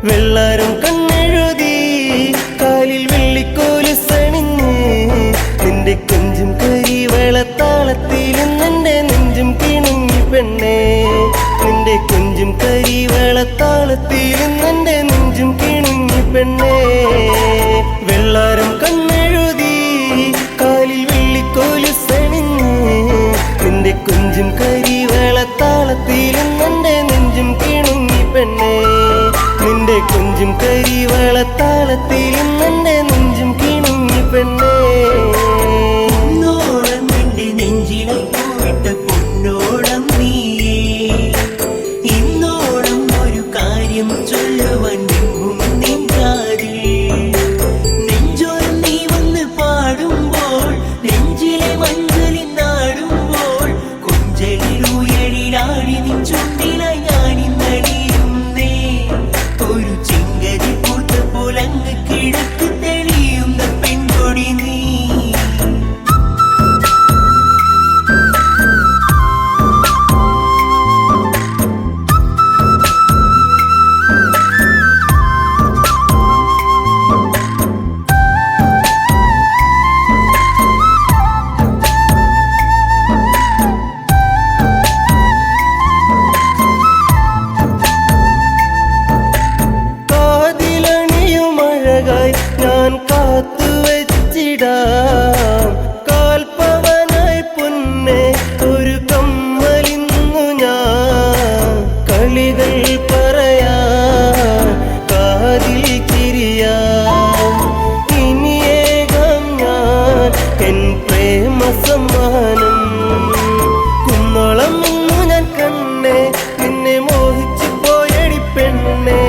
വെള്ളാരം കണ്ണെഴുതി കാലിൽ വെള്ളിക്കോലുസണിഞ്ഞ് നിന്റെ കൊഞ്ചും കരിവളത്താളത്തിലും നിന്റെ നെഞ്ചും കിണുങ്ങി പെണ്ണേ. നിന്റെ കൊഞ്ചും കരിവളത്താളത്തിലും നിന്റെ നെഞ്ചും കിണുങ്ങി പെണ്ണേ. വെള്ളാരം കണ്ണെഴുതി കാലിൽ വെള്ളിക്കോലുസണിഞ്ഞ് നിന്റെ കൊഞ്ചും കരിവളത്താളത്തിലും നിന്റെ നെഞ്ചും കിണുങ്ങി പെണ്ണേ. നിന്റെ കൊഞ്ചും കരിവളത്താളത്തിലും നിന്റെ നെഞ്ചും കിണുങ്ങി പെണ്ണേ. പൊന്നോളം നിന്റെ നെഞ്ചിലെ പൂവിട്ട പൊന്നോളം നീയേ. ഇന്നോളം ഒരു കാര്യം ചൊല്ലുവാൻ നിൻ കാതിൽ. നെഞ്ചോരം നീ വന്ന് പാടുമ്പോൾ നെഞ്ചിലെ മഞ്ചലിൽ നാടുമ്പോൾ കൊഞ്ചലിലുയരിലാടി നിൻ ചുണ്ടിലായി ഞാനിന്നടിയുന്നേ. ഒരു ചിങ്കരി പൂത്ത പോലങ്ങ് കിഴക്ക് തെളിയുന്ന പെൺകൊടി നീ. ഞാൻ കാത്തുവച്ചിടാം കാൽപ്പവനായി പൊന്നെ ഒരു കമ്മലിന്നു ഞാൻ. കളികൾ പറയാൻ കാതിൽ ചിരിയാം ഇനിയേകാം ഞാൻ എൻ പ്രേമ സമ്മാനം. കുന്നോളം ഇന്നു ഞാൻ കണ്ണേ നിന്നെ മോഹിച്ചു പോയടി പെണ്ണേ.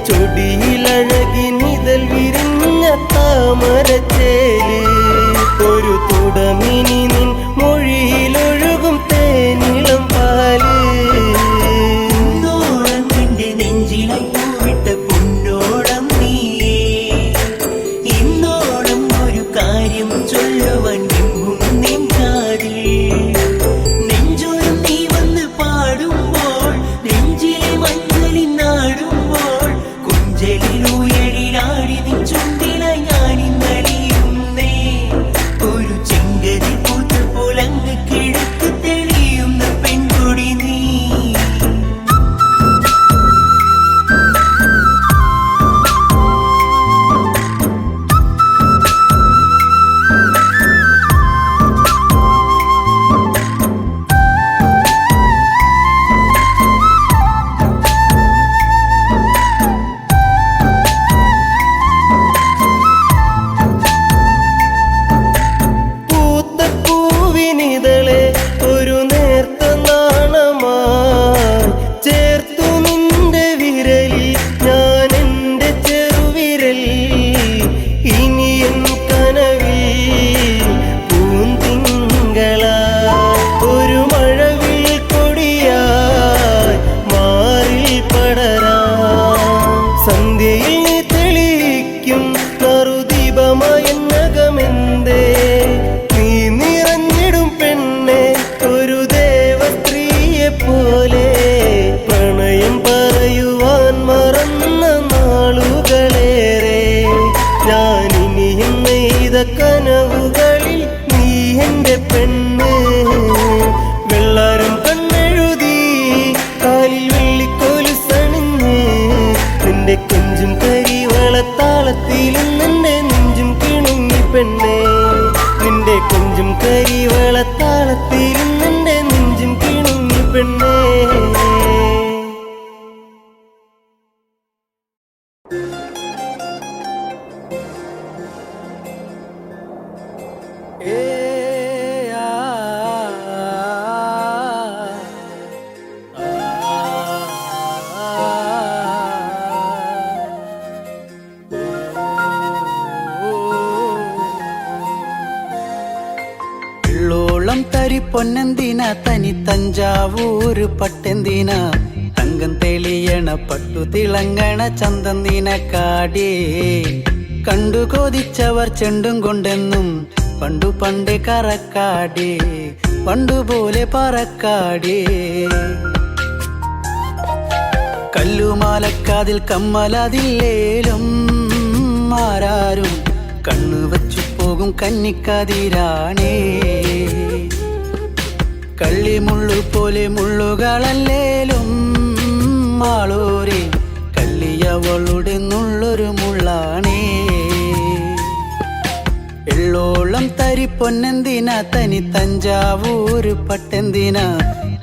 ചൊടിയിലഴകിനിതൽ വിരിഞ്ഞ താമരച്ചേല് ഒരു തുടമിനി നിൻ മൊഴിയിലൊഴുകും തേനിളം പാല്. പൊന്നോളം നിന്റെ നെഞ്ചിലെ പൂവിട്ട പൊന്നോളം നീയേ. ഇന്നോളം ഒരു കാര്യം ചൊല്ലുവാൻ നിൻ കാതിൽ. നെഞ്ചോരം നീ വന്ന് പാടുമ്പോൾ നെഞ്ചിലെ മഞ്ചലിൽ നാടുമ്പോൾ കൊഞ്ചലിലുയരിലാടി നിൻ ചുണ്ടിലായി ഞാനിന്നടിയുന്നേ. ഒരു ചെങ്കരി പൂത്ത പോലങ്ങ് കിഴക്ക് തെളിയുന്ന പെൺകൊടി നീ. പൂവിനിതളെ ഒരു നേർത്ത നാണമായി ചേർത്തു നിന്റെ വിരലിൽ ഞാൻ എൻ്റെ ചെറുവിരൽ. ഇനി എൻ കനവിൽ പൂന്തിങ്കളായി ഒരു മഴവിൽ കൊടിയായി മാറിൽ പടരാം. സന്ധ്യയിൽ നീ തെളിയിക്കും നറുദീപമായ നഗമെന്തേ നീ നിറഞ്ഞിടും പെണ്ണെ ഒരു ദേവസ്ത്രീയെ പോലെ. പ്രണയം പറയുവാൻ മറന്ന നാളുകളേറെ ഞാനിനിയും നെയ്ത കനവുകളിൽ നീ എൻ്റെ പെണ്ണ്. വെള്ളാരം കണ്ണെഴുതി കാലിൽ വെള്ളിക്കോലുസണിഞ്ഞ് നിന്റെ കൊഞ്ചും കരിവളത്താളത്തിലും നിന്റെ നെഞ്ചും കിണുങ്ങി പെണ്ണേ. നിന്റെ കൊഞ്ചും കരിവളത്താളത്തിലും നിന്റെ നെഞ്ചും കിണുങ്ങി പെണ്ണേ. വെള്ളോളം തരി പൊന്നെന്തിന തനി തഞ്ചാവൂര് പട്ടെന്തിന തങ്കം തെളിയണ പട്ടു തിളങ്ങണ ചന്തം നിനക്കാടേ. കണ്ടു കൊതിച്ചവർ ചെണ്ടും കൊണ്ടെന്നും പണ്ടു പണ്ടേ കറക്കാടേ. പണ്ടുപോലെ പറക്കാടേ. കല്ലുമാലക്കാതിൽ കമ്മലതില്ലേലും ആരാരും കണ്ണു വച്ചു പോകും കന്നിക്കതിരാണേ. കള്ളിമുള്ളു പോലെ മുള്ളുകളല്ലേലും ആളോരെ കല്ലിയവളുടെ നുള്ളൊരു മുള്ളാണേ. എള്ളോളം തരി പൊന്നെന്തിനാ തനി തഞ്ചാവൂര് പട്ടെന്തിനാ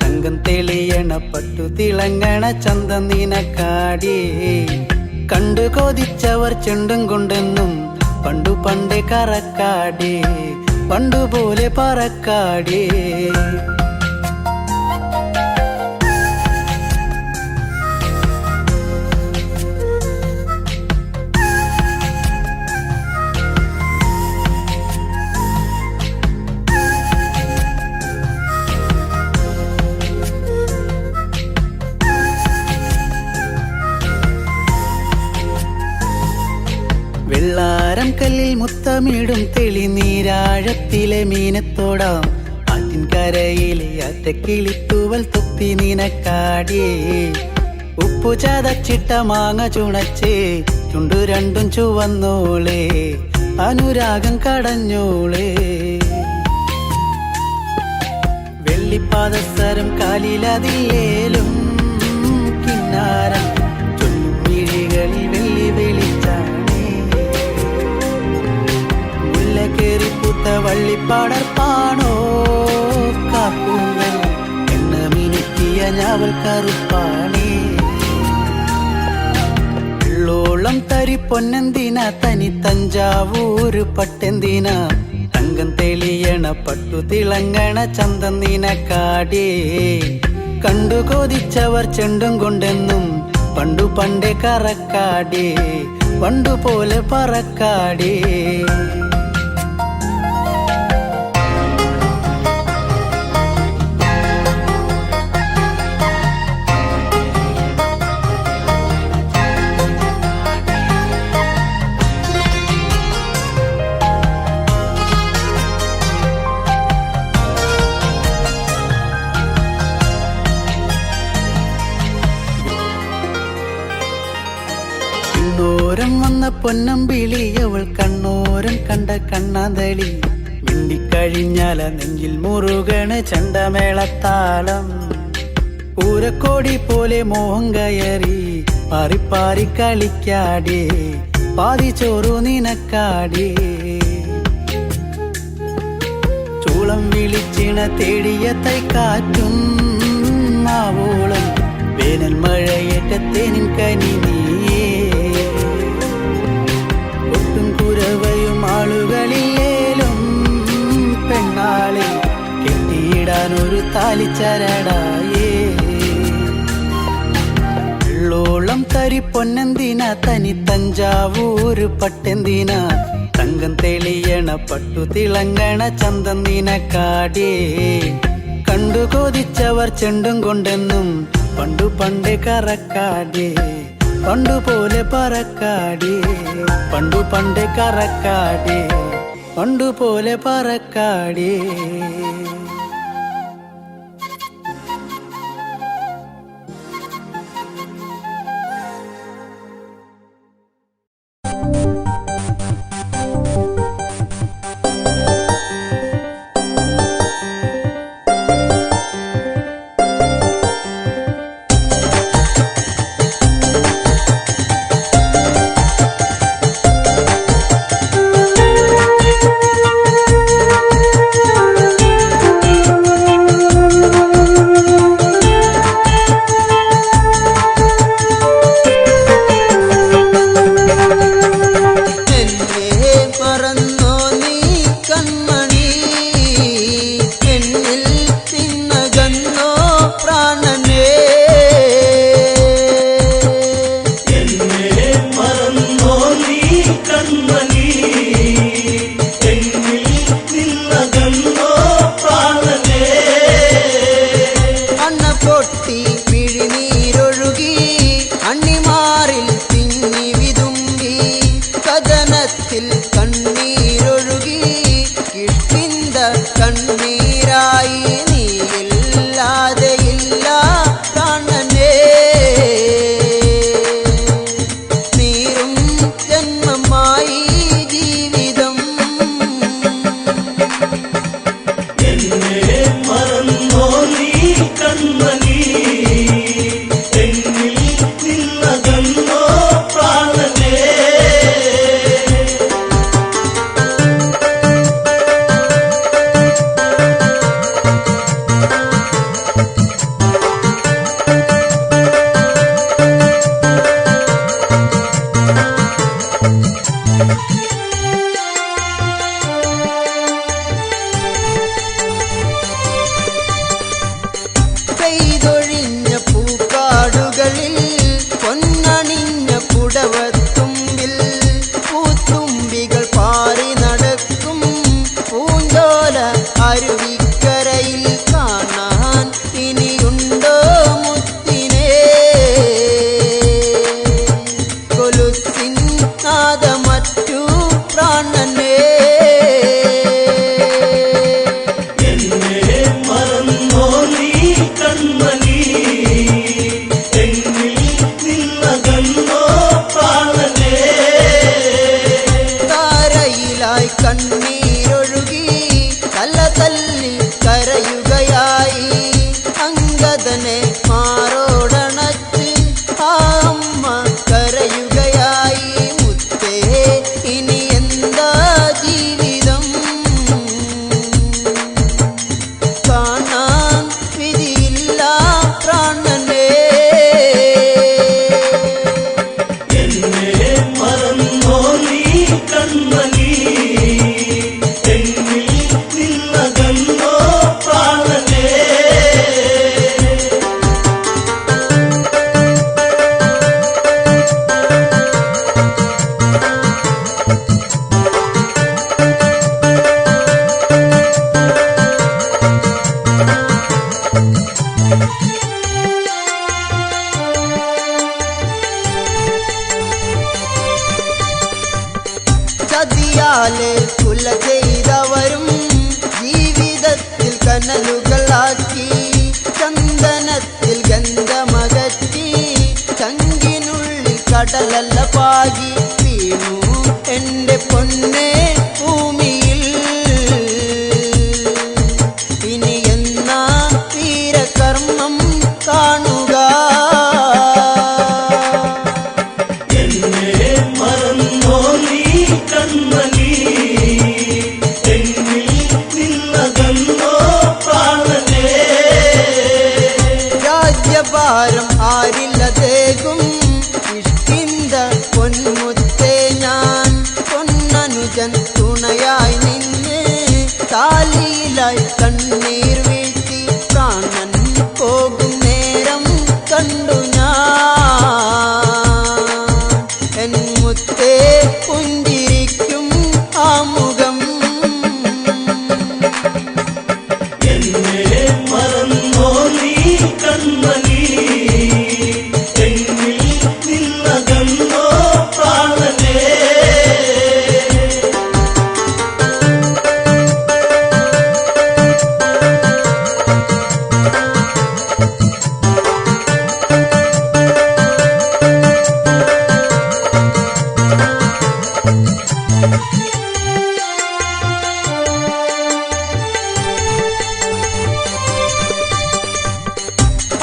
തങ്കം തെളിയണ പട്ടു തിളങ്ങണ ചന്തം നിനക്കാടേ. കണ്ടു കൊതിച്ചവർ ചെണ്ടും കൊണ്ടെന്നും പണ്ടു പണ്ടേ കറക്കാടേ. പണ്ടുപോലെ പറക്കാടേ. വെള്ളാരം കല്ലിൽ മുത്തമിടും തെളിനീരാഴത്തിലെ മീനത്തോടാം ആറ്റിൻകരയിലെ അറ്റക്കിളിത്തൂവൽ തൊപ്പി നിനക്കാടേ. ഉപ്പു ചതച്ചിട്ട മാങ്ങ ചുണച്ചേ ചുണ്ടു രണ്ടും ചുവന്നോളേ അനുരാഗം കടഞ്ഞോളേ. വെള്ളിപ്പാദസരം കാലിലതില്ലേലും കിന്നാരം ചൊല്ലും മിഴികളിൽ വെള്ളി വെളിച്ചാണ്. കേറിപ്പൂത്ത വള്ളിപ്പാടർപ്പാണോ കാപ്പൂങ്കൽ എണ്ണ മിനുക്കിയ ഞാവൽ കറുപ്പാണേ. എള്ളോളം തരി പൊന്നെന്തിനാ തനി തഞ്ചാവൂര് പട്ടെന്തിനാ തങ്കം തെളിയണ പട്ടു തിളങ്ങണ ചന്തം നിനക്കാടേ. കണ്ടു കൊതിച്ചവർ ചെണ്ടും കൊണ്ടെന്നും പണ്ടു പണ്ടേ കറക്കാടേ. പണ്ടുപോലെ പറക്കാടേ. കണ്ണോരം വന്ന പൊന്നമ്പിളി അവൾ കണ്ണോരം കണ്ട കണ്ണാന്തളി. മിണ്ടിക്കഴിഞ്ഞാല നെഞ്ചിൽ മുറുകണ ചണ്ടമേളത്താളം. പൂരക്കോടി പോലെ മോഹം കയറി പാറിപ്പാറി കളിക്കാടേ. പാതി ചോറു നിനക്കാടേ. ചൂളം വിളിച്ചിണ തേടിയ തൈക്കാറ്റും ആവോളം വേനൽ മഴയേറ്റത്തേനിൻ കനി നീയേ. ഒട്ടും കുരവയും ആളുകളില്ലേലും പെണ്ണാളെ കെട്ടിയിടാനൊരു താലിച്ചരടായേ. എള്ളോളം തരി പൊന്നെന്തിനാ തനി തഞ്ചാവൂര് പട്ടെന്തിനാ തങ്കം തെളിയണ പട്ടു തിളങ്ങണ ചന്തം നിനക്കാടേ. കണ്ടു കൊതിച്ചവർ ചെണ്ടും കൊണ്ടെന്നും പണ്ടു പണ്ടേ കറക്കാടേ. പണ്ടുപോലെ പറക്കാടേ. പണ്ടു പണ്ടേ കറക്കാടേ. പണ്ടുപോലെ പറക്കാടേ. പാകി വീണു എന്റെ പൊന്നെ ഭൂമിയിൽ. ഇനി എന്നാ വീരകർമ്മം കാണുക? എന്നെ മറന്നോ നീ കൺമണി, എന്നിൽ നിന്നകന്നോ പ്രാണനേ. രാജ്യഭാരം ആരില്ലതേകും ഇഷ്ടിന്ത പൊന്മുത്തേ ഞാൻ. പൊന്നനുജൻ തുണയായി നിന്ന് താലിയിലായി കണ്ണീർ വീഴ്ത്തി പ്രാണൻ പോകും നേരം കണ്ടു ഞാൻ എൻ മുത്തേ പുഞ്ചിരിക്കും ആ മുഖം. എന്നെ മറന്നോ നീ കൺമണി, എന്നിൽ നിന്നകന്നോ പ്രാണനേ.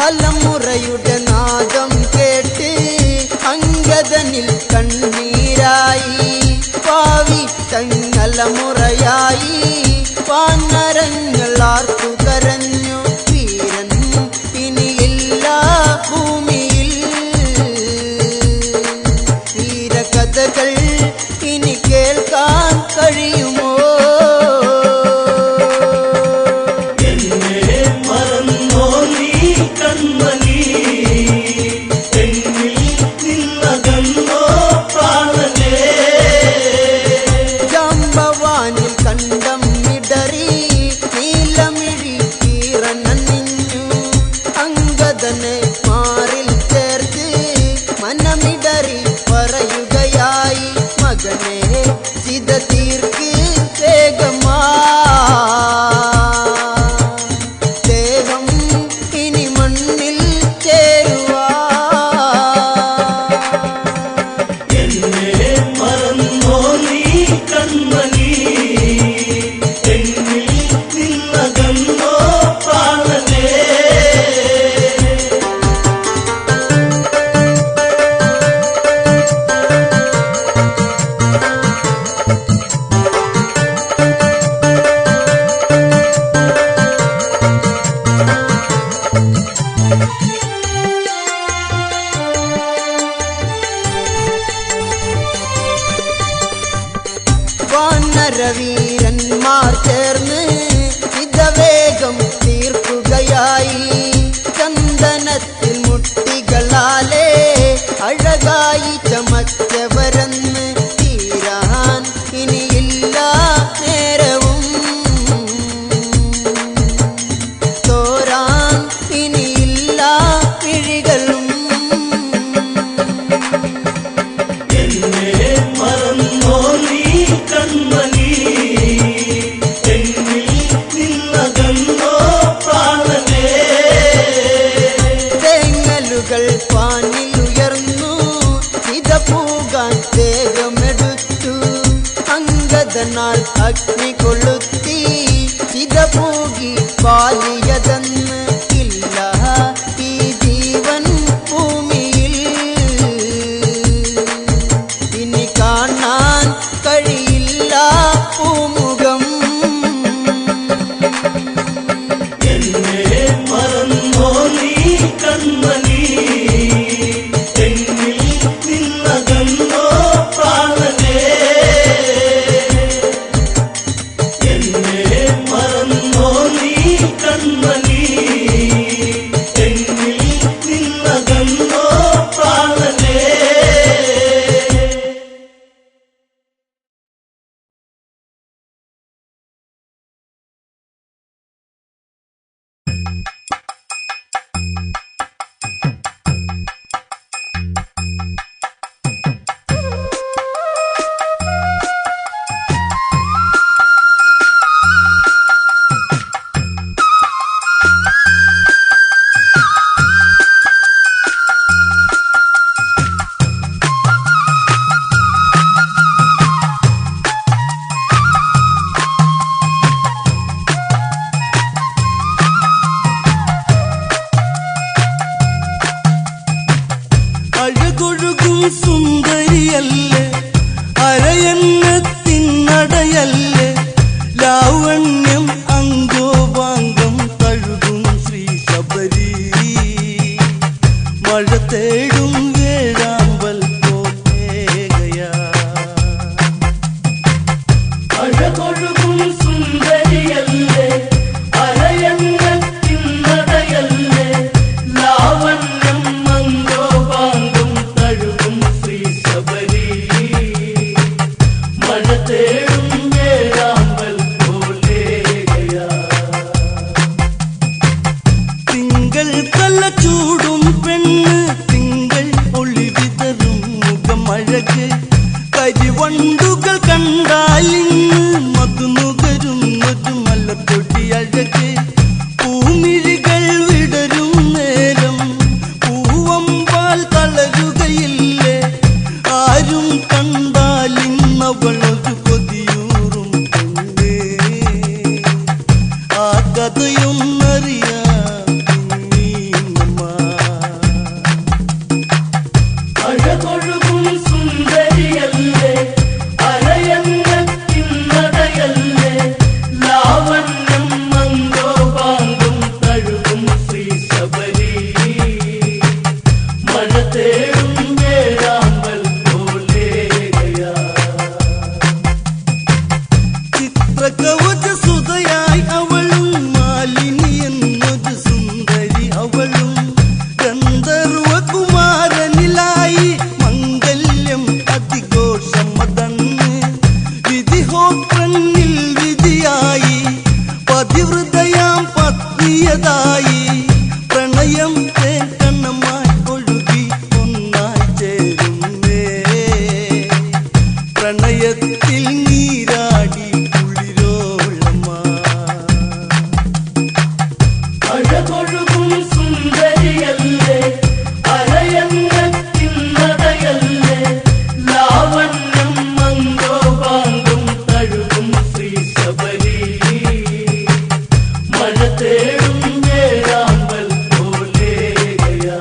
അലമുറയുടെ നാദം കേട്ട് അങ്കദനിൽ കണ്ണീരായി. പാവി തങ്ങലമുറയായി വാനരങ്ങൾ ആർത്തു കരഞ്ഞു. വീരൻ ഇനിയില്ല ഭൂമിയിൽ. വീരകഥകൾ ഇനി കേൾക്കാൻ കഴിയുമോ? എന്നെ മറന്നോ നീ കൺമണി, എന്നിൽ നിന്നകന്നോ പ്രാണനേ. ജാമ്പവാനിൽ കണ്ടം ഇടറി നീലമിഴി കീറനണിഞ്ഞു. അങ്കദനെ മാറിൽ ചേർത്ത് മനമിടറി പറയുകയായി, മകനെ ചിത തീർക്ക് വേഗമാ. ദേഹം ഇനി മണ്ണിൽ ചേരുവാ. എന്നെ മറന്നോ നീ കൺമണി, എന്നിൽ നിന്നകന്നോ പ്രാണനേ. വാനരവീരന്മാർ ചേർന്ന് ഇതവേഗം തീർക്കുകയായി. ചന്ദനത്തിൽ മുട്ടികളാലേ അഴകായി ചമച്ചവരെന്ന് തീരാൻ ഇനിയില്ല നേരവും. തോരാൻ ഇനിയില്ല പിഴികളും. എന്നെ മറന്നോ നീ കൺമണി, എന്നിൽ നിന്നകന്നോ പ്രാണനേ. തേങ്ങലുകൾ പാനിലുയർന്നു ഇത പൂകാൻ ദേഹമെടുത്തു. അങ്കദനാൽ അഗ്നി കൊളുത്തി ഇത പൂകി പാലിയതെന്ന് ഇല്ല ഈ ജീവൻ ഭൂമിയിൽ. ഇനി കാണാൻ കഴിയില്ല പൂമുഖം. എന്നെ മറന്നോ നീ കൺമണി, എന്നിൽ നിന്നകന്നോ പ്രാണനേ. എന്നെ മറന്നോ നീ കൺമണി, സുന്ദരിയല്ലേ അരയന്നത്തിനടയല്ലേ ലാവണ്യം അംഗോപാംഗം തഴുകും ശ്രീ ശബരി മഴ തേടും വേഴാമ്പൽ പോകയാ അഴകൊഴുകും സുന്ദരിയല്ലേ അരയന്നത്തിനടയല്ലേ ലാവണ്യം അംഗോപാംഗം തഴുകും ശ്രീ ശബരി മഴ തേടും വേഴാമ്പൽ പോകയാ തിങ്കൾ തല ചൂടും പെണ്ണ് തിങ്കൾ ഒളി വിതറും മുഖമഴക് കരിവണ്ടുകൾ കണ്ടാലിന്ന് മധുനുകരും മലപ്പൊടി അഴക് പൂമിഴികൾ വിടരും നേരം പൂവമ്പാൽ തളരുകയില്ലേ ആരും കണ്ടാലിന്നവളൊരു കൊതിയൂറും പെണ്ണേ ആ കഥയൊന്നറിയാ അഴകൊഴുകും സുന്ദരിയല്ലേ അരയന്നത്തിനടയല്ലേ ലാവണ്യം മംഗോപാംഗം തഴുകും ശ്രീ ശബരി മഴ തേടും വേഴാമ്പൽ പോലെയാ ചിത്രകവച സുതയായി അവളും മാലിനി എന്നൊരു സുന്ദരി അവളും ഗന്ധർവകുമാരനിലായി മംഗല്യം അതിഘോഷമതന്ന് വിധിഹോത്രനിൽ വിധിയായി പതിവൃതയാം പത്നിയതായി പ്രണയം തേക്കണ്ണമായി ഒഴുകി ഒന്നായി ചേരുന്നേ പ്രണയത്തിൽ നീരാടി കുളിരോളമാ അഴകൊഴുകും സുന്ദരിയല്ലേ അരയന്നത്തിനടയല്ലേ ലാവണ്യം മംഗോപാംഗം തഴുകും ശ്രീ ശബരി മഴ തേടും വേഴാമ്പൽ പോലെയാ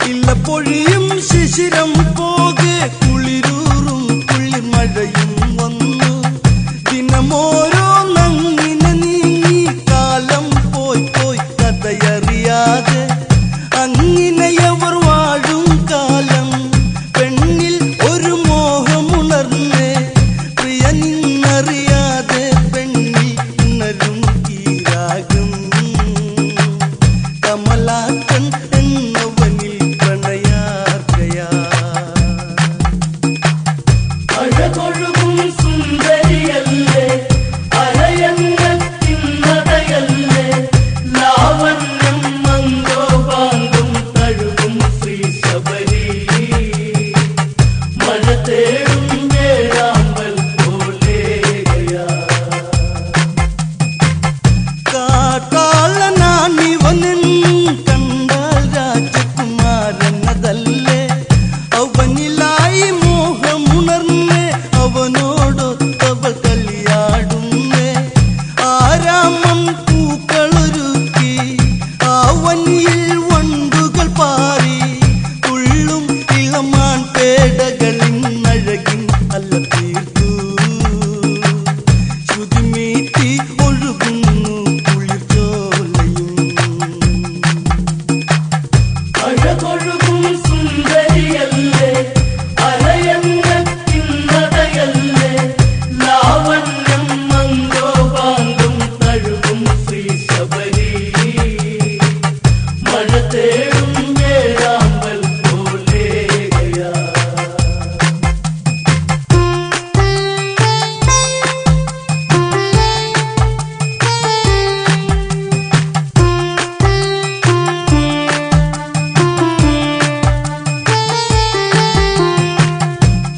ഇല്ലപ്പൊഴിയും ശിശിരം പോകെ കുളിരൂറും കുളിർമഴയും വന്നു ദിനമോരോ നങ്ങിനെ നീങ്ങി കാലം പോയി പോയി കഥയറിയാതെ അങ്ങിനെയവർ വാഴും കാലം പെണ്ണിൽ ഒരു മോഹമുണർന്നേ പ്രിയ നിന്നറിയാതെ പെണ്ണിൽ ഉണരും ഈ രാഗം കമലാക്കൻ എന്നവനിൽ പ്രണയാർക്കയാ അഴകൊഴുകും സുന്ദരിയല്ലേ അരയന്നത്തിനടയല്ലേ ലാവണ്യം മംഗോപാംഗം തഴുകും ശ്രീ ശബരി മഴ തേടും വേഴാമ്പൽ പോലെയാ കാട്ടാളനാണിവനൻ കണ്ടാൽ രാജകുമാരനതല്ലേ അവനിലായി മോഹമുണർന്നേ അവനോടൊത്തവൾ കളിയാടുന്നേ ആരാമം പൂക്കളൊരുക്കി ആവനിയിൽ വണ്ടുകൾ പാറി തുള്ളും ഇളമാൻ പേടകളിൻ അഴകിൻ അല്ല തീർത്തു ശ്രുതിമീട്ടി ഒഴുകുന്നു കുളിർച്ചോലയും അഴകൊഴുകും സുന്ദരിയല്ലേ അരയന്നത്തിനടയല്ലേ ലാവണ്യം മംഗോപാംഗം തഴുകും ശ്രീ ശബരി മഴ തേടും വേഴാമ്പൽ പോലെയാ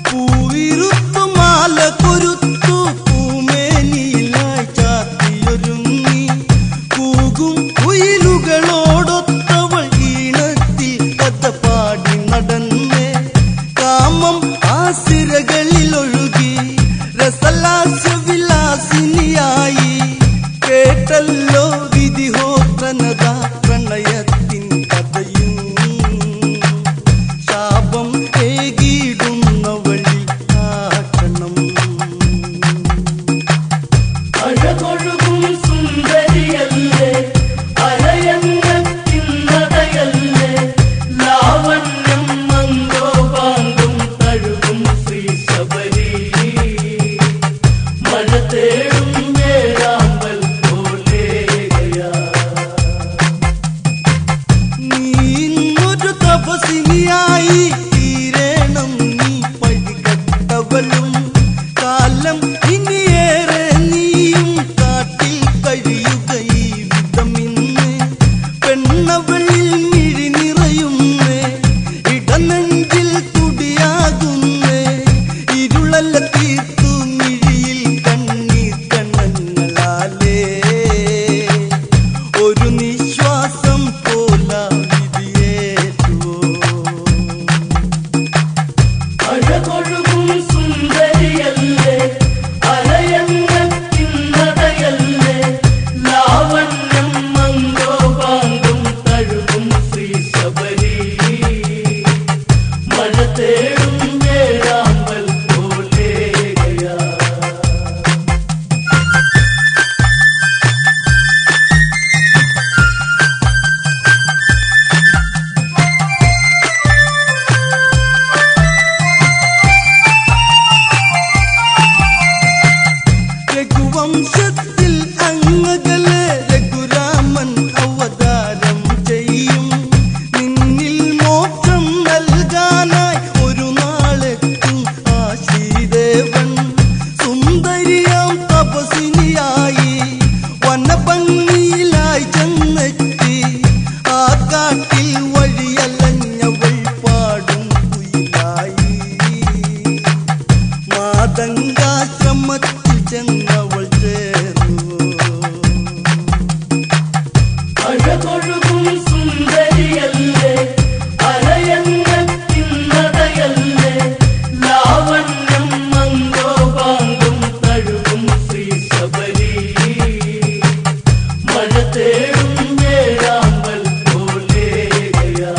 പൂവിരുത്തു മാല കൊരുത്തു പൂമേനിയിലായി ചാത്തിയൊരുങ്ങി കൂകും കുയിലുകളോടൊത്തവൾ ഈണത്തിൽ കഥ പാടി നടന്നേ ഉടനതാ പ്രണയത്തിൻ കഥയും ശാപം ഏകിടുന്ന വഴി കാട്ടണം. അഴകൊഴുകും സുന്ദരിയല്ലേ അരയന്നത്തിൻ നടയല്ലേ ലാവണ്യം മംഗോപാങ്കും തഴുകും ശ്രീ ശബരി മഴ തേടും വേഴാമ്പൽ പോലെയാ. നീ ഇന്നൊരു തപസിനിയായി തീരണം നീ പഴികട്ടവളും കാലം ഇനിയേറെ നീയും കാട്ടിൽ കഴിയുക ഈ വിധമിന്ന് പെണ്ണവളിൽ മിഴി നിറയുന്നേ ഇടനെഞ്ചിൽ തുടിയാകുന്നേ ഇരുളല്ല തീർത്തു മിഴിയിൽ കണ്ണീർ കണ്ണങ്ങളാലേ ഒരു നിശ്വാസം പോലാ വിധിയേറ്റുവോ. അഴകൊഴുകും സുന്ദരിയല്ലേ അരയന്നത്തിൻ നടയല്ലേ ലാവണ്യം മംഗോപാങ്കും തഴുകും ശ്രീ ശബരി മഴ തേടും വേഴാമ്പൽ പോലെയാ. രഘുവംശത്തിൽ അങ്ങകലെ രഘുരാമൻ അവതാരം ചെയ്യും നിന്നിൽ മോക്ഷം നൽകാനായി ഒരു നാളെത്തും ആ ശ്രീദേവൻ സുന്ദരിയാം തപസിനിയായി വനഭംഗിയിലായി ചെന്നെത്തി ആ കാട്ടിൽ വഴിയലഞ്ഞവൾ പാടും കുയിലായി മാതങ്കാശ്രമത്തിൽ ചെന്നവൾ ചേർന്നു. അഴകൊഴുകും സുന്ദരിയല്ലേ അരയന്നത്തിൻ നടയല്ലേ ലാവണ്യം മംഗോപാങ്കും തഴുകും ശ്രീ ശബരി മഴ തേടും വേഴാമ്പൽ പോലെയാ.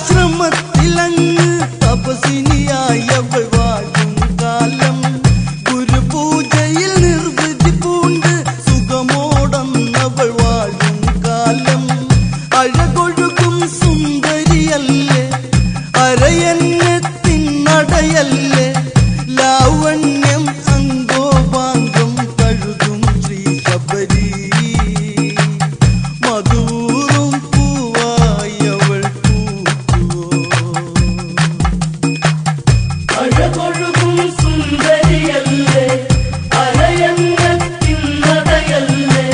മാതങ്കാശ്രമത്തിലങ്ങ് തപസിനിയായി അവൾ വാഴും കാലം ഗുരുപൂജയിൽ നിർവൃതി പൂണ്ട് സുഖമോടന്നവൾ വാഴും കാലം അഴകൊഴുകും സുന്ദരിയല്ലേ അരയന്നത്തിൻ നടയല്ലേ ലാവണ്യം അങ്കോപാങ്കം കഴുകും ശ്രീ ശബരി മധൂറും പൂവായി അവൾ പൂക്കുവോ. അഴകൊഴുകും സുന്ദരിയല്ലേ അരയന്നത്തിൻ നടയല്ലേ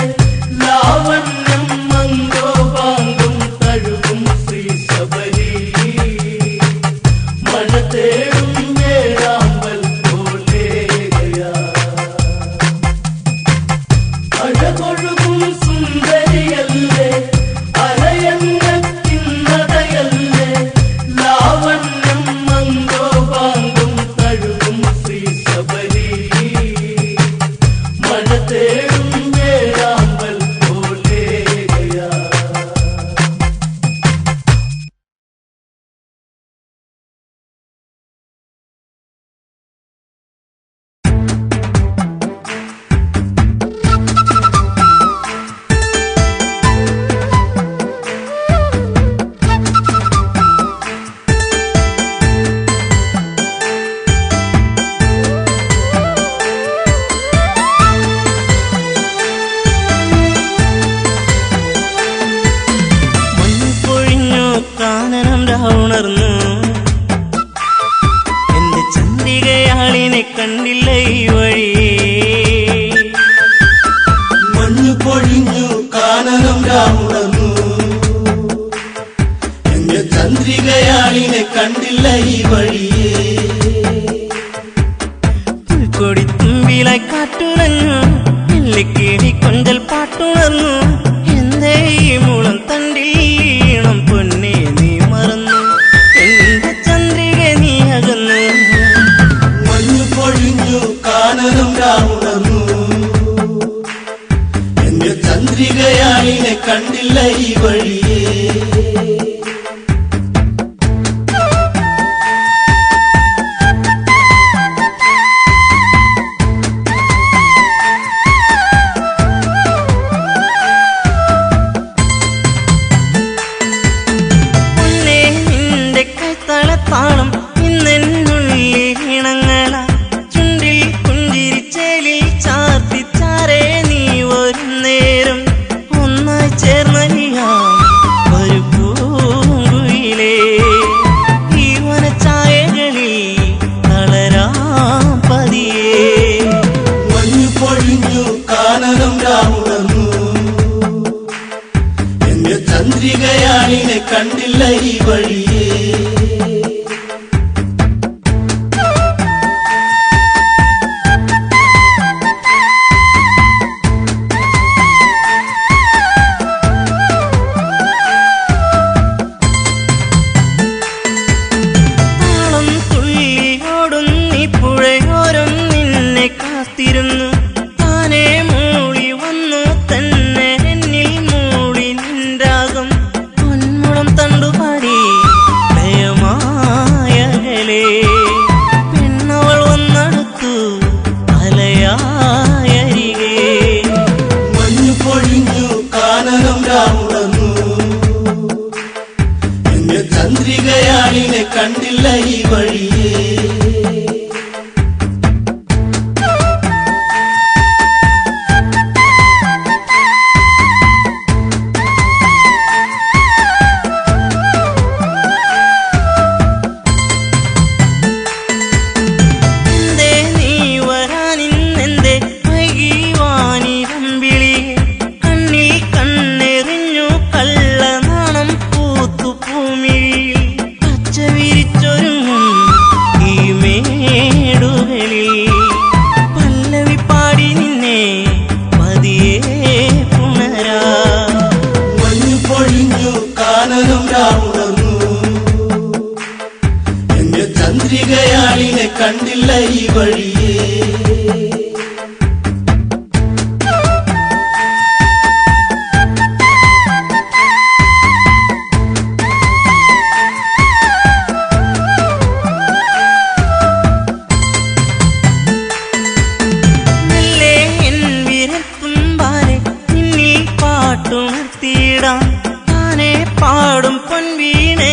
ലാവണ്യം മംഗോപാങ്കും തഴുകും ശ്രീ ശബരി മഴ തേടും വേഴാമ്പൽ പോലെയാ. അഴകൊഴുകും സുന്ദരിയല്ലേ അരയന്നത്തിൻ നടയല്ലേ ലാവണ്യം മംഗോപാങ്കും തഴുകും ശ്രീ ശബരി മഴ തേടും വേഴാമ്പൽ പോലെയാ. പൊഴിഞ്ഞു കാനനം രാവുണർന്നു എന്റെ ചന്ദ്രികയാളിനെ കണ്ടില്ല ഈ വഴി. മഞ്ഞു പൊഴിഞ്ഞു കാനനം രാമുണർന്നു എന്റെ ചന്ദ്രികയാളിനെ കണ്ടില്ല ഈ വഴിയേ. പുൽക്കൊടി തുമ്പിലായി കാറ്റുലഞ്ഞു എല്ലിക്കേടി കൊഞ്ചൽ പാട്ടു പാട്ടുണർന്നു എന്തേ ഈ മുളം തണ്ടീണം പൊന്നെ നീ മറന്നു എന്റെ ചന്ദ്രിക നീ അകന്നു മഞ്ഞു പൊഴിഞ്ഞു കാനനം രാവുണർന്നു എന്റെ ചന്ദ്രികയാളിനെ കണ്ടില്ല ഈ വഴിയേ താളം ഇന്നെന്നുള്ളിൽ ഇണങ്ങള ചുണ്ടിൽ പുഞ്ചിരിച്ചേലിൽ ചാർത്തിച്ചാരേ നീ ഒരു നേരം ഒന്നായി ചേർന്നലിയാം ഒരു പൂങ്കുയിലേ ഈ വനച്ചായകളിൽ തളരാം പതിയേ മഞ്ഞു പൊഴിഞ്ഞു കാനനം രാവുണർന്നു എന്റെ ചന്ദ്രികയാളിനെ കണ്ടില്ല ഈ വഴിയേ താനേ മൂളി വന്നു തന്നെ എന്നിൽ മൂളി നിൻരാഗം പൊന്മുളം തണ്ടുപാടി ലയമായകലേ പെണ്ണവൾ വന്നടുത്തു അലയായരികേ മഞ്ഞു പൊഴിഞ്ഞു കാനനം രാവുണർന്നു എന്റെ ചന്ദ്രികയാളിനെ കണ്ടില്ല ഈ വഴിയേ എന്റെ ചന്ദ്രികയാളിനെ കണ്ടില്ല ഈ വഴിയേ മെല്ലെ എൻ വിരൽത്തുമ്പാലെ നിന്നിൽ പാട്ടുണർത്തിയിടാം താനേ പാടും പൊൻവീണേ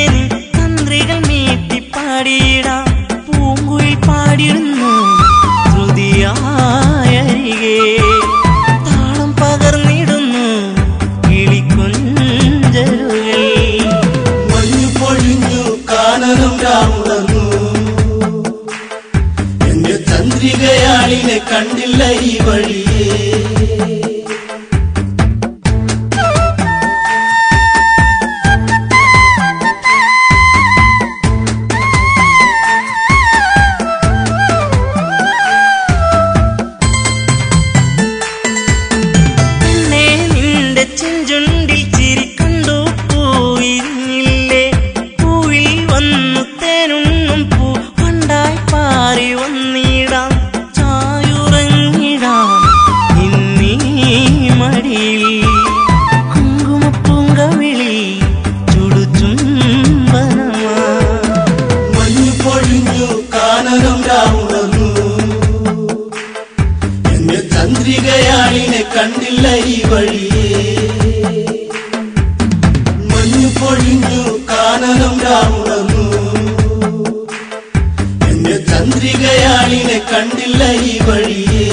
തന്ത്രികൾ നീട്ടി പാടിയിടാം പൂങ്കുയിൽ പാടിടുന്നു ശ്രുതിയായരികേ താളം പകർന്നിടുന്നു കിളിക്കൊഞ്ചലുകൾ മഞ്ഞു പൊഴിഞ്ഞു കാനനം രാവുണർന്നു എന്റെ ചന്ദ്രികയാളിനെ കണ്ടില്ല ഈ വഴിയേ ചെഞ്ചുണ്ടിൽ ചിരി കണ്ടു പൂവിരിഞ്ഞില്ലേ പൂവിൽ വന്നു തേനുണ്ണും പൂ പണ്ടായി പാറി വന്നിടാം ചായുറങ്ങിടാം ഇന്നീ മടിയിൽ കുങ്കുമപ്പൂങ്കവിളി ചുടുചുംബനമാ മഞ്ഞു പൊഴിഞ്ഞു കാനനം രാവുണർന്നു എന്റെ ചന്ദ്രികയാളിനെ കണ്ടില്ല ഈ വഴിയേ മഞ്ഞു പൊഴിഞ്ഞു കാനനം രാവുണർന്നു എന്റെ ചന്ദ്രികയാളിനെ കണ്ടില്ല ഈ വഴിയേ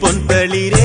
പൊന്തളിര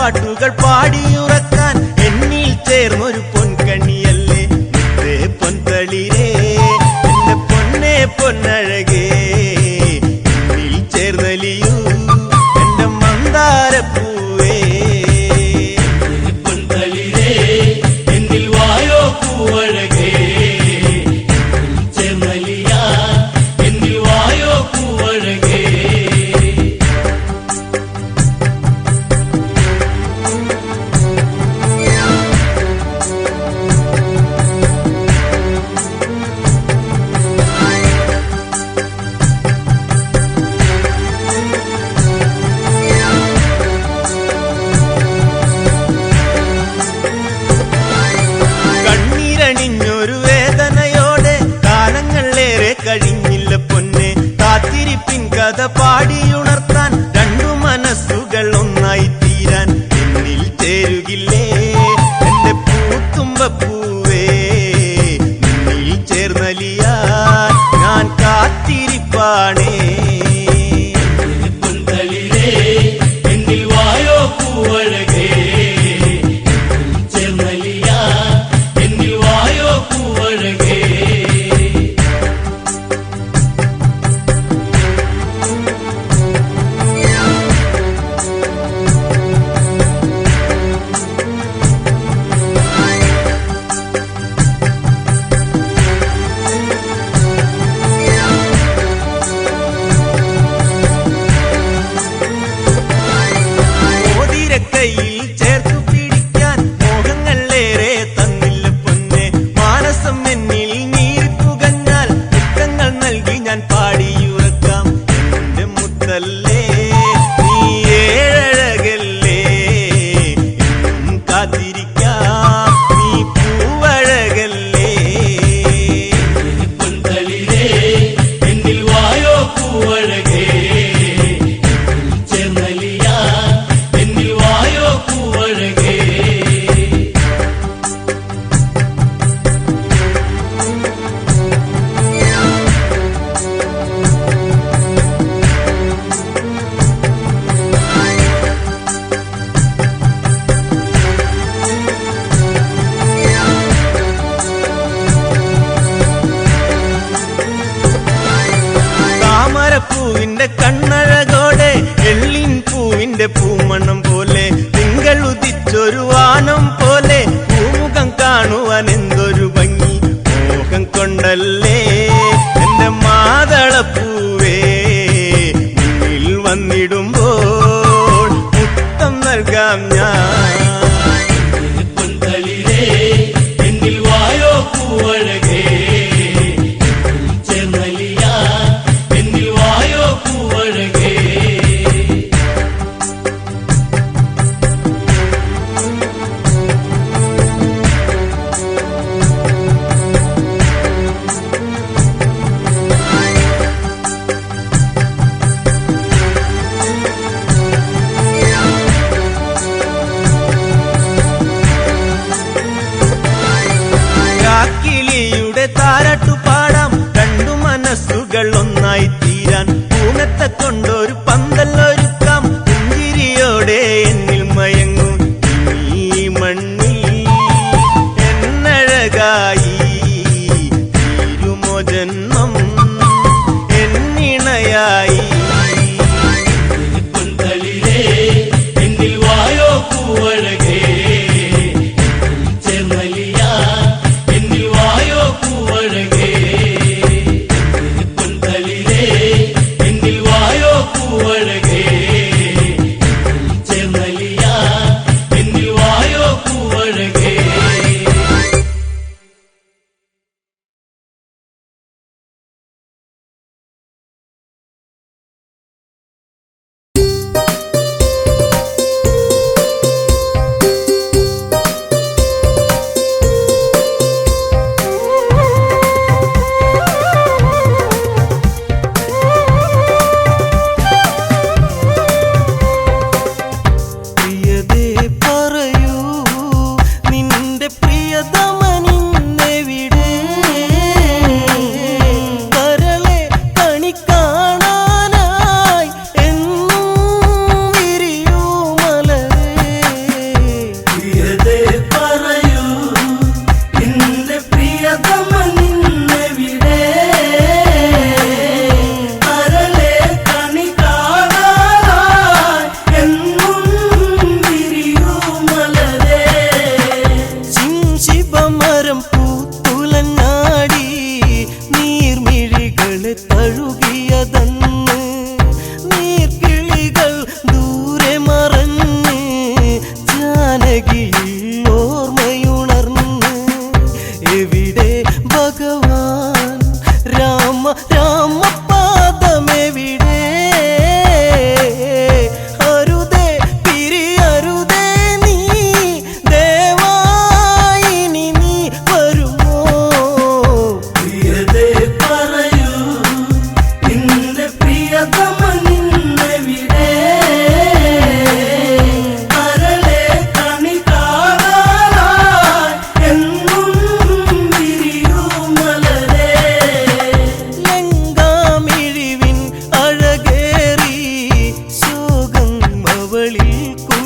പാട്ടുകൾ പാടിയുറക്കാൻ എന്നിൽ ചേർന്നൊരു പൊൻകണിയല്ലേ മുത്തേ പൊൻതളിരേ എന്റെ പൊന്നെ പൊന്നഴകേ എന്നിൽ ചേർന്നലിയൂ എന്റെ മന്ദാരപ്പൂവേ പൊൻതളിരേ എന്നിൽ വായോ പൂവഴകേ ചേർന്നലിയാ എന്നിൽ വായോ പൂവഴകേ കണ്ണീരണിഞ്ഞൊരു വേദനയോടെ കാലങ്ങളേറെ കഴിഞ്ഞില്ല പൊന്നെ കാത്തിരിപ്പിൻ കഥ പാടിയുണർത്താൻ രണ്ടു മനസ്സുകൾ ഒന്നായി തീരാൻ എന്നിൽ ചേരുകില്ലേ എന്റെ പൂത്തുമ്പപ്പൂവേ നിന്നിൽ ചേർന്നലിയാൻ ഞാൻ കാത്തിരിപ്പാണേ പൊൻതളിരേ എന്നിൽ വായോ പൂവഴകേ ചേർന്നലിയാ എന്നിൽ വായോ പൂവഴകേ മോതിരക്കൈയിൽ ചേർത്തു പിടിക്കാൻ മോഹങ്ങളേറെ തന്നില്ല പൊന്നെ മാനസം എന്നിൽ നീരിപ്പുകഞ്ഞാൽ മുത്തങ്ങൾ നൽകി ഞാൻ പാടിയുറക്കാം എന്റെ മുത്തല്ലേ നീ ഏഴഴകല്ലേ എന്നും കാത്തിരിക്കാം നീ പൂവഴകല്ലേ പൊൻതളിരേ എന്നിൽ വായോ പൂവഴകേ ചേർന്നലിയാ എന്നിൽ വായോ പൂവഴകേ താമരപ്പൂവിന്റെ കണ്ണഴകോടെ എള്ളിൻ പൂവിന്റെ പൂമണം പോലെ തിങ്കൾ ഉദിച്ചൊരു വാനം പോലെ പൂമുഖം കാണുവാൻ എന്തൊരു ഭംഗി മോഹം കൊണ്ടല്ലേ എന്റെ മാതളപ്പൂവേ മുന്നിൽ വന്നിടുമ്പോൾ മുത്തം നൽകാം ഞാൻ പൊൻതളിരേ എന്നിൽ വായോ പൂവഴകേ ചേർന്നലിയാ എന്നിൽ വായോ പൂവഴകേ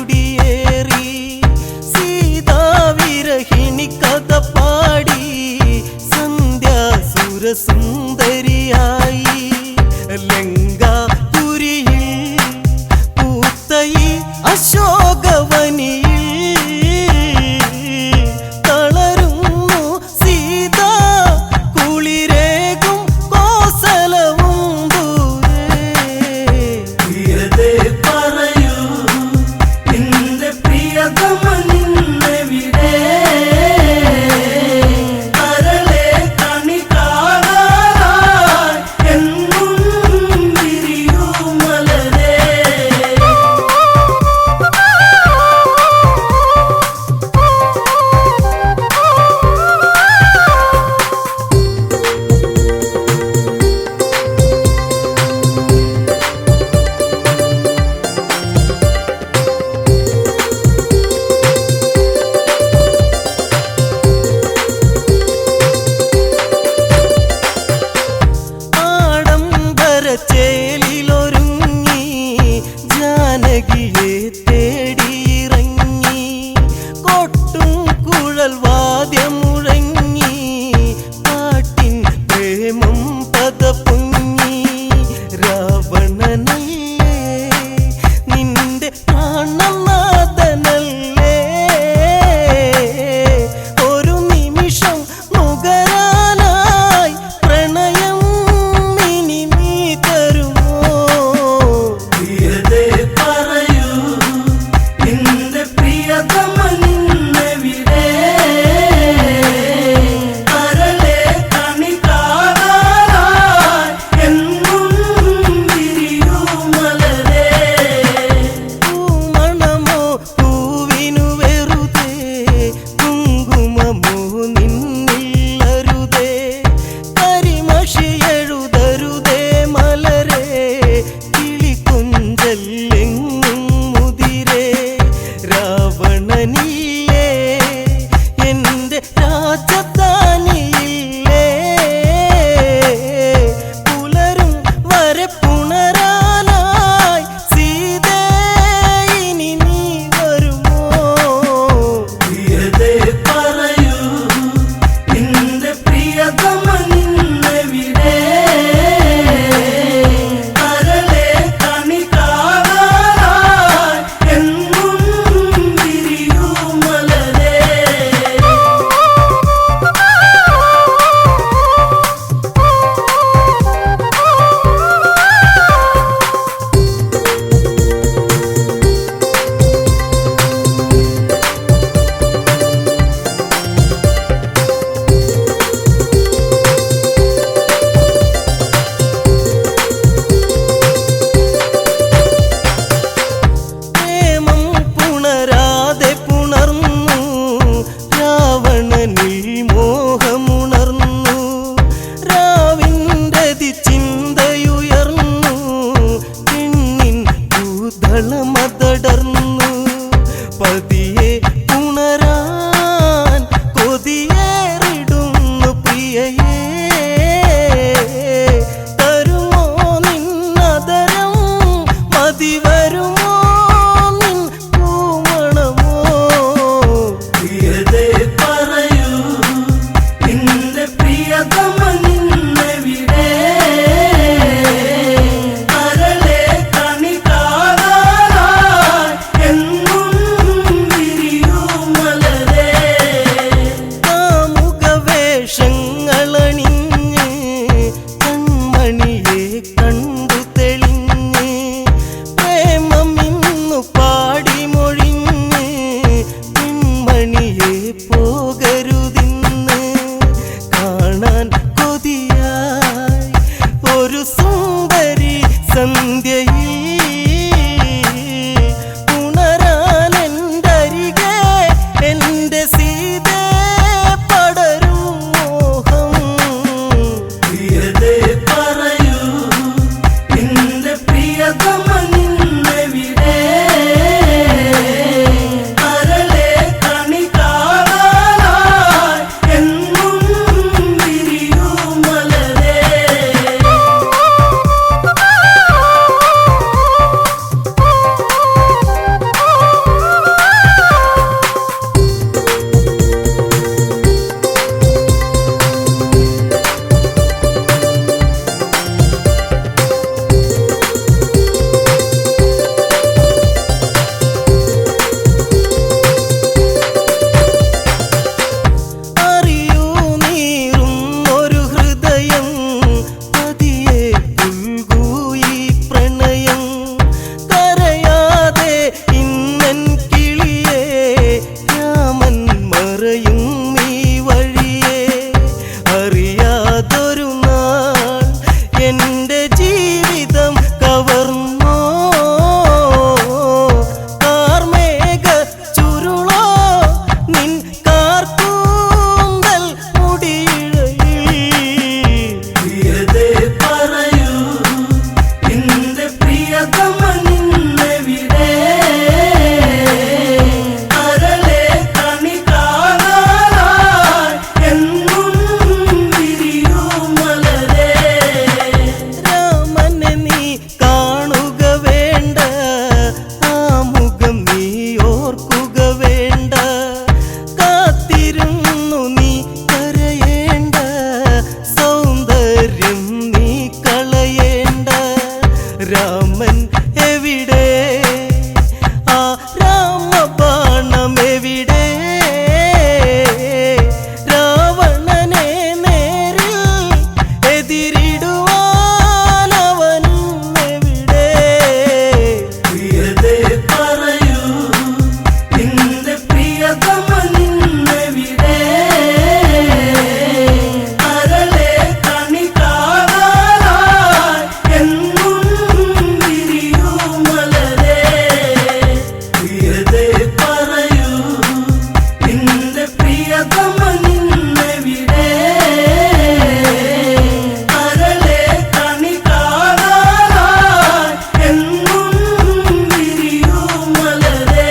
കുടിയേറി സീതാവിരഹിണി കഥ പാടി സന്ധ്യാസുരസുന്ദരിയായി ലങ്കാപുരിയിൽ പൂത്തയി അശോകവനിയിൽ തളരുന്നു സീത കുളിരേകും കോസലവും പ്രിയതേ പറയൂ നിന്റെ പ്രിയതമ നിന്നെവിടെ കരളെ കണി കാണാനായി എന്നും വിരിയൂ മലരേ ചേലിലൊരുങ്ങി ജാനകിയെ തേടിയിറങ്ങി കൊട്ടും കുഴൽ വാദ്യം മുഴങ്ങി പാട്ടിൻ പ്രേമം പദപൊങ്ങി രാവണനല്ലേ നിന്റെ പ്രാണനാഥനല്ലേ ഒരു നിമിഷം നുകരാനായി പ്രണയം ഇനി നീ തരുമോ പ്രിയതേ പറയൂ നിന്റെ പ്രിയതമ നിന്നെവിടെ കരളെ കണി കാണാനായി എന്നും വിരിയൂ മലരേ പൂമണമോ പൂവിനു വെറുതെ കുങ്കുമമോ നിന്നില്ലരുതേ കരിമഷി എഴുതരുതേ മലരേ കിളികൊഞ്ചല്ലെങ്ങും മുതിരേ രാവണനില്ലേ എന്റെ രാജധാനിയില്ലേ പുലരും വരെ പുണരാനായി സീതേ ഇനി നീ വരുമോ പ്രിയതേ പറയൂ നിന്റെ പ്രിയതമ നിന്നെവിടെ കരളെ കണി കാണാനായി എന്നും വിരിയൂ മലരേ പ്രേമം പുണരാതെ പുണർന്നു രാവണനിൽ മോഹമുണർന്നു രാവിൻ്റെ ചിന്തയുയർന്നു പെണ്ണിൻ ഭൂതളമതടർന്നു പതിയെ പുണരാൻ കൊതിയേറിടുന്നു പ്രിയയേ തരുമോ നിന്നതരം മതി വരുമോ നിൻ പൂമണമോ പ്രിയതേ പറയൂ നിന്റെ പ്രിയതമ നിന്നെവിടെ കരളെ കണി കാണാനായി എന്നും പറയൂ നിന്റെ പ്രിയതമ നിന്നെവിടെ കരളെ കണി കാണാനായി എന്നും വിരിയൂ മലരേ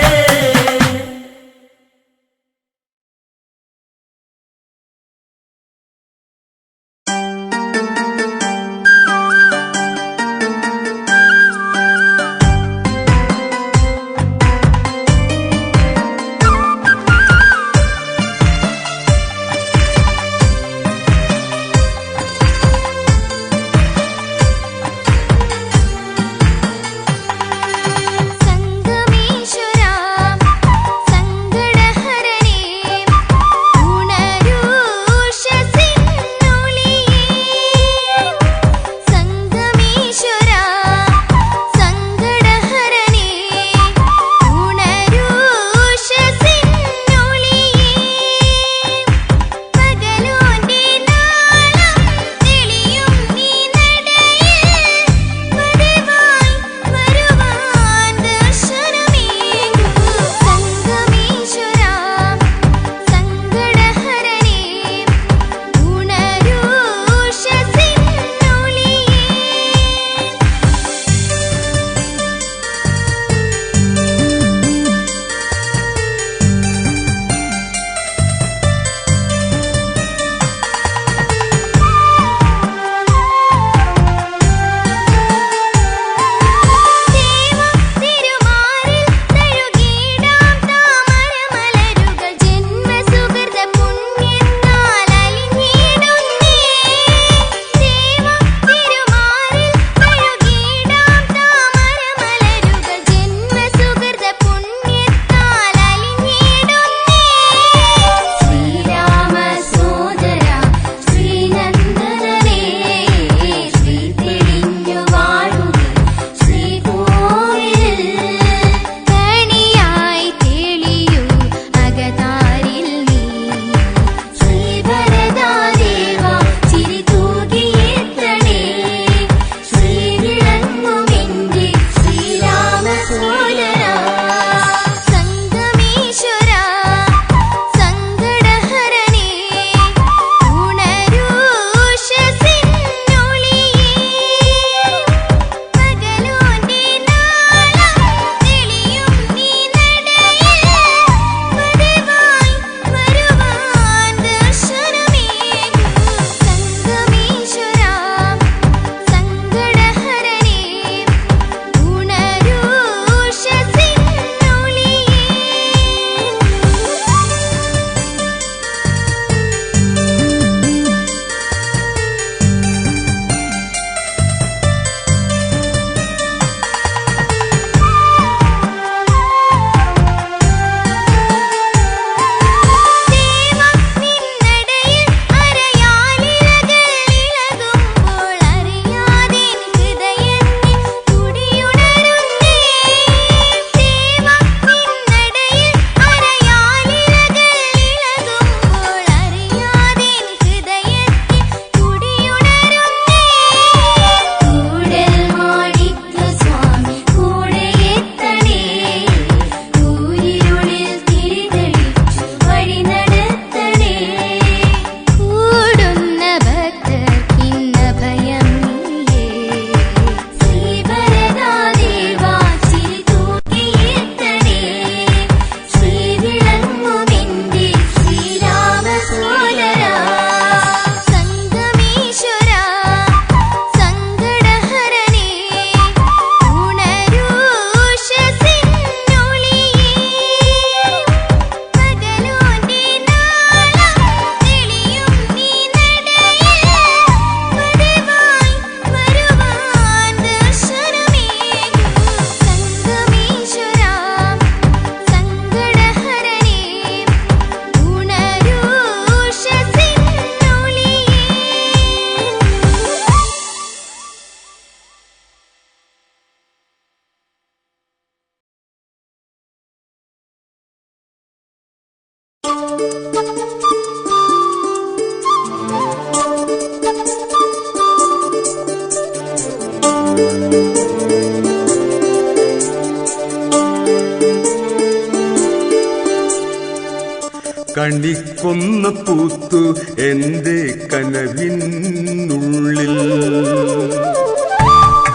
കണിക്കൊന്ന പൂത്തു എന്റെ കനവിനുള്ളിൽ,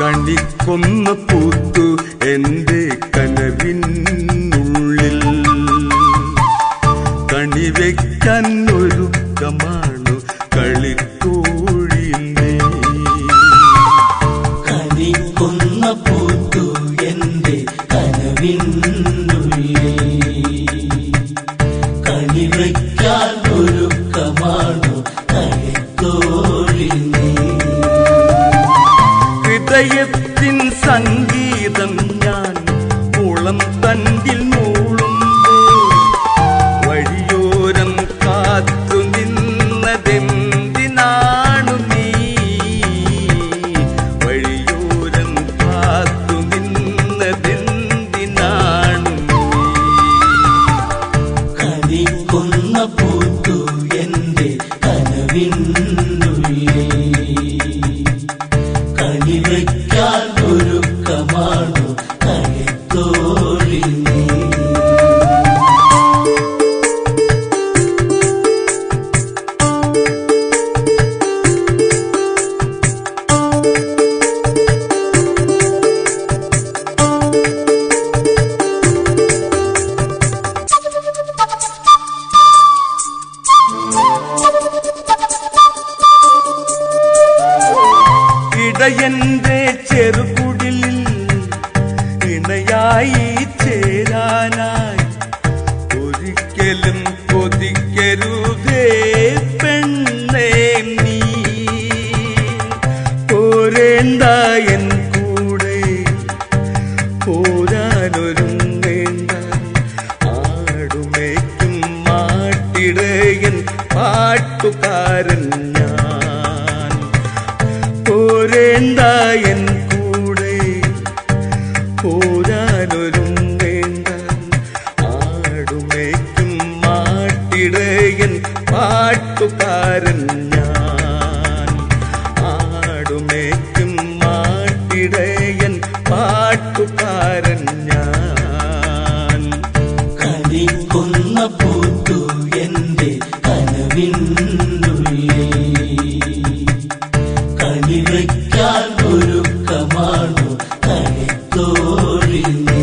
കണിക്കൊന്ന പൂത്തു എന്റെ കനവിനുള്ളിൽ, കണിവെക്കാൻ ഒരുക്കമാണു കളിത്തോഴി നീ. കണിക്കൊന്ന പൂത്തു എന്റെ കനവിനുള്ളിൽ, കണിവയ്ക്കാൻ ഒരുക്കമാണു കളിത്തോഴി നീ. ഹൃദയത്തിൻ സംഗീതം ഞാൻ മുളം തണ്ടിൽ മൂളുമ്പോൾ വഴിയോരം കാത്തു നിന്നതെന്തിനാണു നീ, വഴിയോരം കാത്തു നിന്നതെന്തിനാണു നീ. കണിക്കൊന്ന പൂത്തു എന്റെ കനവിനുള്ളിൽ, കണിവയ്ക്കാൻ ഒരുക്കമാണു കളിത്തോഴി നീ. ഇടയന്റെ ചെറുകുടിലിൽ ഇണയായി ചേരാനായി ഒരിക്കലും കൊതിക്കരുതേ പെണ്ണേ നീ. പോരേണ്ട എൻ കൂടെ പോരാനൊരുങ്ങേണ്ട, ആടുമേക്കും മാട്ടിടയൻ പാട്ടുകാരൻ ഞാൻ. പോരേണ്ട എൻ കൂടെ പോരാനൊരുങ്ങേണ്ട, ആടുമേക്കും മാട്ടിടയൻ പാട്ടുകാരൻ ഞാൻ. ആടുമേക്കും മാട്ടിടയൻ പാട്ടുകാരൻ ഞാൻ. കണിക്കൊന്ന പൂത്തു എന്റെ കനവിനുള്ളിൽ, കണിവയ്ക്കാൻ ഒരുക്കമാണു കളിത്തോഴി നീ.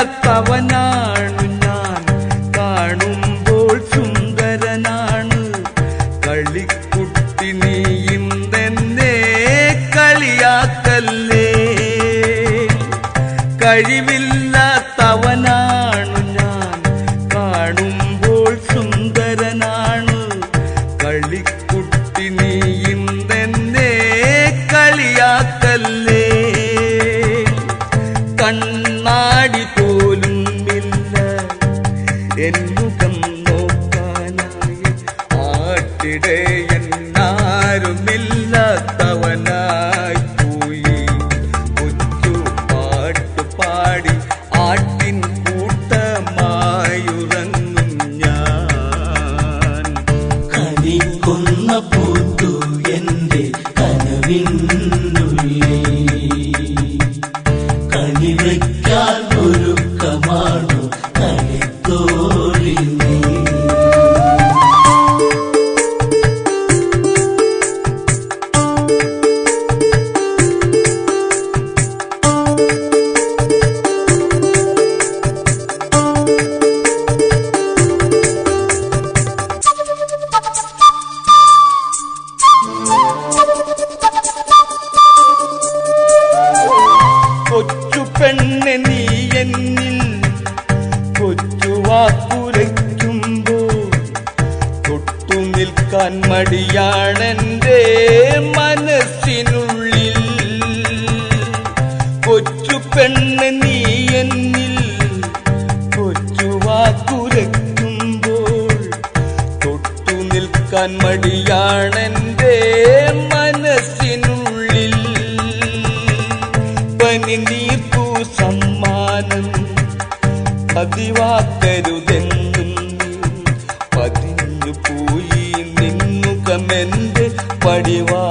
കഴിവില്ലാത്തവനാണു ഞാൻ, കാണുമ്പോൾ സുന്ദരനാണ്. കളിക്കുട്ടി നീയും തന്നെ കളിയാക്കല്ലേ. കഴിവില്ലാത്തവനാണു ഞാൻ, കാണുമ്പോൾ സുന്ദരനാണ്. കളിക്കുട്ടി നീയും തന്നെ കളിയാക്കല്ലേ. കണ്ണാടി പോലും ഇല്ല എൻ മുഖം നോക്കാനായി, ആട്ടിടയൻ ആരുമില്ലാത്തവനായി പോയി. കൊച്ചു പാട്ടുപാടി ആട്ടിൻ കൂട്ടമായുറങ്ങും ഞാൻ. കണിക്കൊന്ന പൂത്തു എന്റെ കനവിനുള്ളിൽ, കണിവയ്ക്കാൻ ഒരുക്കമാണു കളിത്തോഴി നീ. കൊച്ചു പെണ്ണെ നീ എന്നിൽ കൊച്ചു വാക്കുരയ്ക്കുമ്പോൾ തൊട്ടു നിൽക്കാൻ മടിയാണെന്റെ മനസ്സിനുള്ളിൽ. കൊച്ചു പെണ്ണെ നീ എന്നിൽ കൊച്ചു വാക്കുരയ്ക്കുമ്പോൾ തൊട്ടു നിൽക്കാൻ മടിയാണെന്റെ മനസ്സിന് പതിവാക്കരുതെന്നും പതിഞ്ഞു പോയി നിന്നുകമെന്റെ പടിവാ